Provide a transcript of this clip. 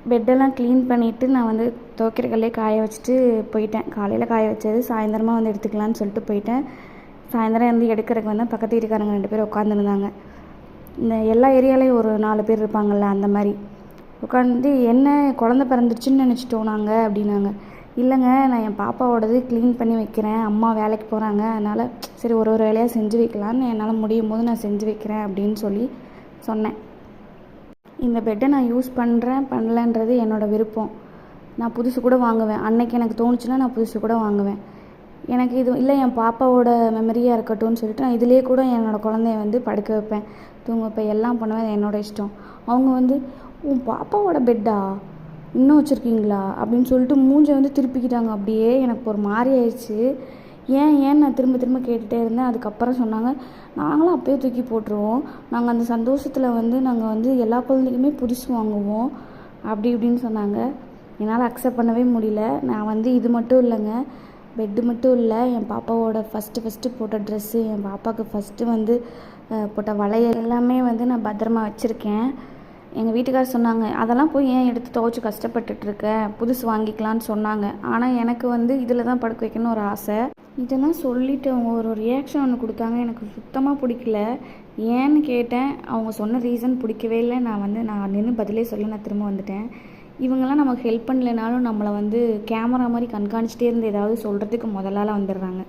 பெட்டெல்லாம் clean பண்ணிவிட்டு நான் வந்து துவைக்கிற கல்லே காய வச்சுட்டு போயிட்டேன். காலையில் காய வச்சது சாயந்தரமாக வந்து எடுத்துக்கலான்னு சொல்லிட்டு போயிட்டேன். சாயந்தரம் வந்து எடுக்கிறதுக்கு வந்து பக்கத்து வீட்டுக்காரங்க 2 பேர் உட்காந்துருந்தாங்க. இந்த எல்லா ஏரியாலேயும் ஒரு 4 பேர் இருப்பாங்கள்ல, அந்த மாதிரி உட்காந்து என்ன குழந்த பிறந்துருச்சுன்னு நினச்சிட்டோம் நாங்கள் அப்படின்னாங்க. இல்லைங்க, நான் என் பாப்பாவோடது க்ளீன் பண்ணி வைக்கிறேன், அம்மா வேலைக்கு போகிறாங்க, அதனால் சரி ஒரு வேலையாக செஞ்சு வைக்கலான்னு என்னால் முடியும் போது நான் செஞ்சு வைக்கிறேன் அப்படின்னு சொல்லி சொன்னேன். இந்த பெட்டை நான் யூஸ் பண்ணுறேன் பண்ணலன்றது என்னோடய விருப்பம். நான் புதுசு கூட வாங்குவேன். அன்னைக்கு எனக்கு தோணுச்சுன்னா நான் புதுசு கூட வாங்குவேன். எனக்கு இது இல்லை, என் பாப்பாவோட மெமரியாக இருக்கட்டும்னு சொல்லிட்டு நான் இதிலே கூட என்னோடய குழந்தைய வந்து படுக்க வைப்பேன், தூங்க வைப்பேன், எல்லாம் பண்ணுவேன். அது என்னோடய இஷ்டம். அவங்க வந்து உன் பாப்பாவோட பெட்டா இன்னும் வச்சுருக்கீங்களா அப்படின்னு சொல்லிட்டு மூஞ்சை வந்து திருப்பிக்கிட்டாங்க. அப்படியே எனக்கு ஒரு மாதிரி ஆயிடுச்சு. ஏன் நான் திரும்ப திரும்ப கேட்டுகிட்டே இருந்தேன். அதுக்கப்புறம் சொன்னாங்க, நாங்களும் அப்போயே தூக்கி போட்டுருவோம், நாங்கள் அந்த சந்தோஷத்தில் வந்து நாங்கள் வந்து எல்லா குழந்தைக்குமே புதுசு வாங்குவோம் அப்படி இப்படின்னு சொன்னாங்க. என்னால் அக்செப்ட் பண்ணவே முடியல. நான் வந்து இது மட்டும் இல்லைங்க, பெட்டு மட்டும் இல்லை, என் பாப்பாவோட ஃபஸ்ட்டு போட்ட ட்ரெஸ்ஸு, என் பாப்பாவுக்கு ஃபஸ்ட்டு வந்து போட்ட வளையல் எல்லாமே வந்து நான் பத்திரமா வச்சுருக்கேன். எங்கள் வீட்டுக்காரர் சொன்னாங்க, அதெல்லாம் போய் ஏன் எடுத்து துவைச்சி கஷ்டப்பட்டுட்ருக்க, புதுசு வாங்கிக்கலான்னு சொன்னாங்க. ஆனால் எனக்கு வந்து இதில் தான் படுக்க வைக்கணும்னு ஒரு ஆசை. இதெல்லாம் சொல்லிவிட்டு அவங்க ஒரு ரியாக்ஷன் ஒன்று கொடுத்தாங்க. எனக்கு சுத்தமாக பிடிக்கல. ஏன்னு கேட்டேன். அவங்க சொன்ன ரீசன் பிடிக்கவே இல்லை. நான் நின்று பதிலே சொல்ல நான் திரும்ப வந்துட்டேன். இவங்கெல்லாம் நமக்கு ஹெல்ப் பண்ணலைனாலும் நம்மளை வந்து கேமரா மாதிரி கண்காணிச்சிட்டே இருந்து ஏதாவது சொல்கிறதுக்கு முதலால் வந்துடுறாங்க.